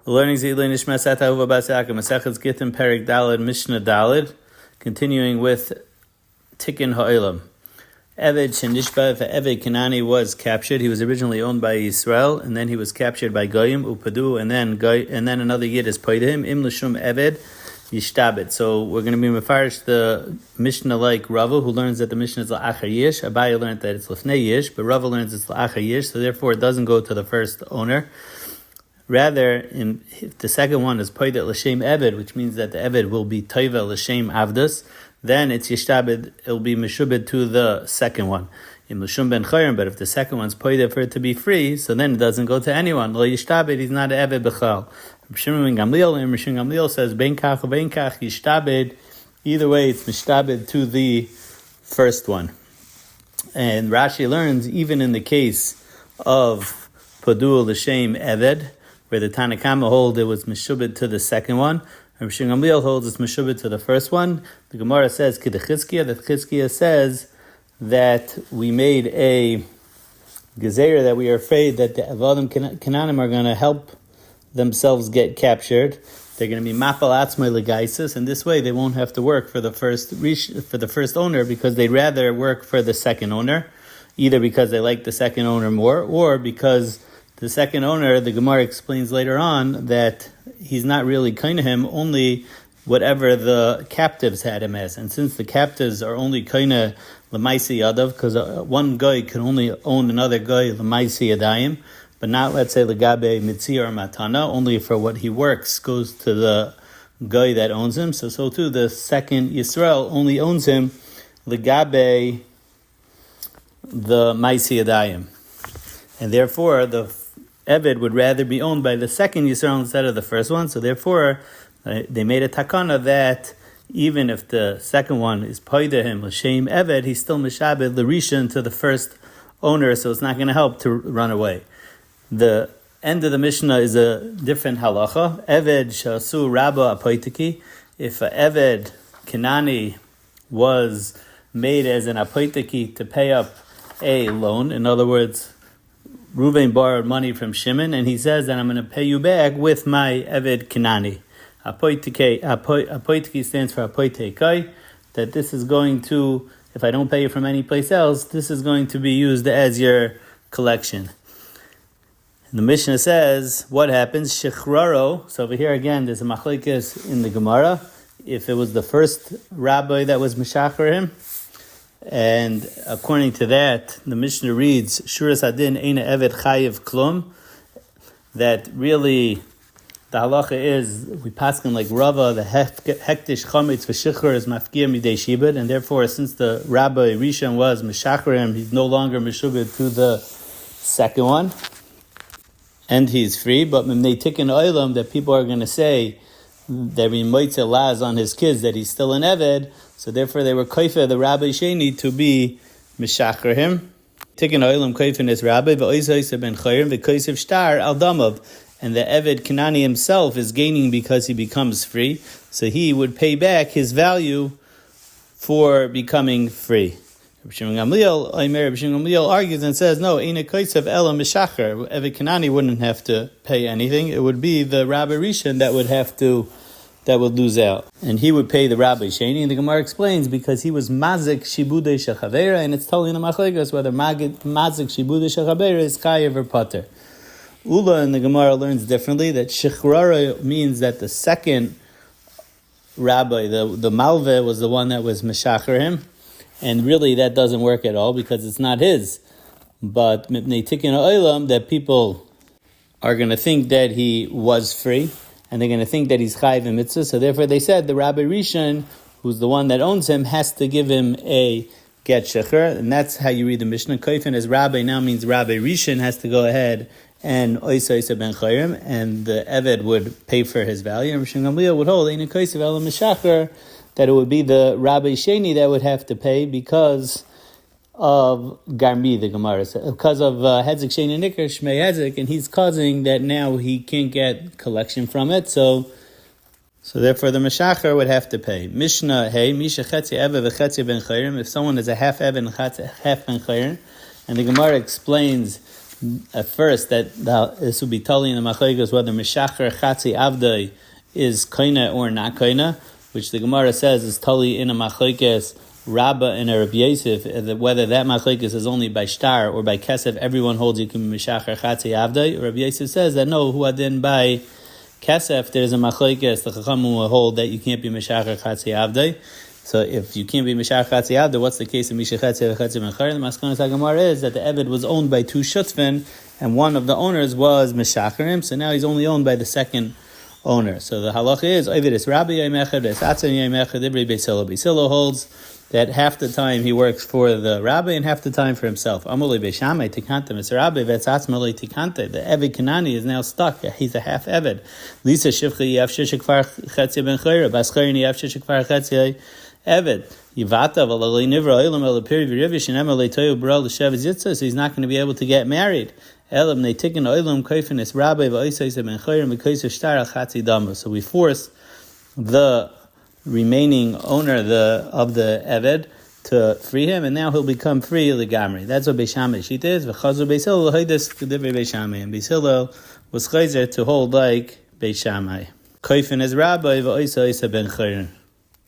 Learning Zilay Nishmas Etta Ahuva Bas Yaakov Masechet Gitin Perik Daled Mishna Daled, continuing with Tikkun Ha'olam. Eved Shenishba, if Eved Kanani was captured, he was originally owned by Israel, and then he was captured by Goyim Upadu, and then another Yid is paid to him. Im Lashum Eved Yishtabit. So we're going to be mefarish the Mishnah like Rava, who learns that the Mishnah is La'achar Yish. Abaye learned that it's Lefnei Yish, but Rava learns it's La'achar Yish, so therefore it doesn't go to the first owner. Rather, if the second one is Poidet L'Shem Eved, which means that the Eved will be Toiva L'Shem Avdus, then it's Yishtabed, it will be Meshubed to the second one. In L'Shum Ben Chayrim, but if the second one's Poidet for it to be free, so then it doesn't go to anyone. Lo Yishtabed, he's not an Eved B'chal. Shimon Ben Gamliel says, Ben Kach Yishtabed, either way it's Mishtabed to the first one. And Rashi learns, even in the case of Podu L'Shem Eved, where the Tanakama hold it was Meshubed to the second one, and Mishna Yomi holds it's Meshubed to the first one. The Gemara says Kidechizkiya, that Chizkiya says that we made a gezerah, that we are afraid that the Avadim Kananim are going to help themselves get captured. They're going to be Mapal Atzmai Legaisis, and this way they won't have to work for the first owner, because they'd rather work for the second owner, either because they like the second owner more, or because the second owner, the Gemara explains later on, that he's not really kind to him, only whatever the captives had him as. And since the captives are only kind of l'maisi yadav, because one guy can only own another guy l'maisi yadayim, but not, let's say, l'gabe mitzi or matana, only for what he works goes to the guy that owns him. So too, the second Yisrael only owns him l'gabe the maisi yadayim. And therefore, the Eved would rather be owned by the second Yisrael instead of the first one, so therefore they made a takana that even if the second one is paida him l'shem Eved, he's still mishabed l'rishon to the first owner, so it's not going to help to run away. The end of the Mishnah is a different halacha. Eved shasu rabba apoitiki. If a Eved Kanani was made as an apoitiki to pay up a loan, in other words, Reuven borrowed money from Shimon, and he says that I'm going to pay you back with my Eved Kanani. Apoitiki stands for Apoitekai, that this is going to, if I don't pay you from any place else, this is going to be used as your collection. And the Mishnah says, what happens? Shechraro. So over here again, there's a machlekes in the Gemara. If it was the first rabbi that was Meshacher him, and according to that, the Mishnah reads, Shuras Adin Eina Eved Chayiv Klum, that really the halacha is, we paskin like Rava, the hektish chametz v'shichur is mafkia midei shibud, and therefore, since the Rabbi Rishon was Meshacharim, he's no longer Meshubed to the second one, and he's free. But when they tikkun oilam, that people are going to say that we might laz on his kids, that he's still an Eved, so therefore they were koifa the Rabbi Sheni to be mishacher him. Tikkun oilam koifin is Rabbi v'oisaisa ben chayrim v'koisav shtar al damav, and the Eved Kanani himself is gaining because he becomes free, so he would pay back his value for becoming free. Rabbi Shimon Gamliel argues and says, no, Eina koisav ela mishacher. Eved Kanani wouldn't have to pay anything. It would be the Rabbi Rishon that would lose out. And he would pay the Rabbi Sheni, and the Gemara explains, because he was mazik shibudei shechavera, and it's totally in the machlekes whether mazik shibudei shechavera is chayev or pater. Ula in the Gemara learns differently, that shechrara means that the second rabbi, the malveh, was the one that was meshacher him, and really that doesn't work at all because it's not his. But mipnei tikkun ha'olam, that people are going to think that he was free, and they're going to think that he's chayiv in mitzvah, so therefore they said the Rabbi Rishon, who's the one that owns him, has to give him a get shecher, and that's how you read the Mishnah. Koifin as Rabbi now means Rabbi Rishon has to go ahead and oisa ben chayrim, and the Eved would pay for his value, and Mishna Yomi would hold Eina koisav ela mishacher, that it would be the Rabbi Sheni that would have to pay because of Garmi, the Gemara says, because of Hedzik Sheni Nikar, Shmei Hedzik, and he's causing that now he can't get collection from it, so therefore the Meshacher would have to pay. Mishnah, hey, Misha Chetzi Eva v'Chetzi ben Chayrim, if someone is a half Eva and half ben Chayrim, and the Gemara explains at first that this would be totally in the machlokes whether Mishacher Chatzi Avdai is koina or not koina, which the Gemara says is totally in a machlokes Rabba and a Rabbi Yosef, whether that machlokes is only by shtar or by kesef. Everyone holds you can be Mishacher Chatzi Avdai. Rabbi Yosef says that no, who adin by kesef, there's a machlokes. The Chachamim will hold that you can't be Mishacher Chatzi Avdai. So if you can't be Mishacher Chatzi Avdai, what's the case of Mishacher Chatzi Menchar? The Maskanas HaGemara is that the Eved was owned by two Shutzvin, and one of the owners was Mishacherim, so now he's only owned by the second owner. So the halacha is, Eved is Rabbi Yomechad, es Atzan Yomechad, Ibri Beis Hillel. Beis Hillel holds that half the time he works for the Rabbi and half the time for himself. Amuli Beis Shammai Tikante, Mr. Rabbi, Vetzatzmali Tikante. The Eved Kanani is now stuck. He's a half Eved. Lisa Shivcha Yav Shishikvar Chetzi Ben Chayra, Baschayrin Yav Shishikvar Chetzi Eved. Yivata v'lalei nivra olam el piri v'rivish and emelei toyu b'ral l'sheves yitzah, so he's not going to be able to get married. Elam neitikin olam koifin es rabbi v'oisais ben chayrim v'kois shtar al chatzi dama. So we force the remaining owner of the Eved to free him, and now he'll become free legamri. That's what Beis Shammai shita is. V'chazor Beis Hillel l'hoides k'divrei Beis Shammai, and Beis Hillel was chayzer to hold like Beis Shammai. Koifin es rabbi v'oisais ben chayrim.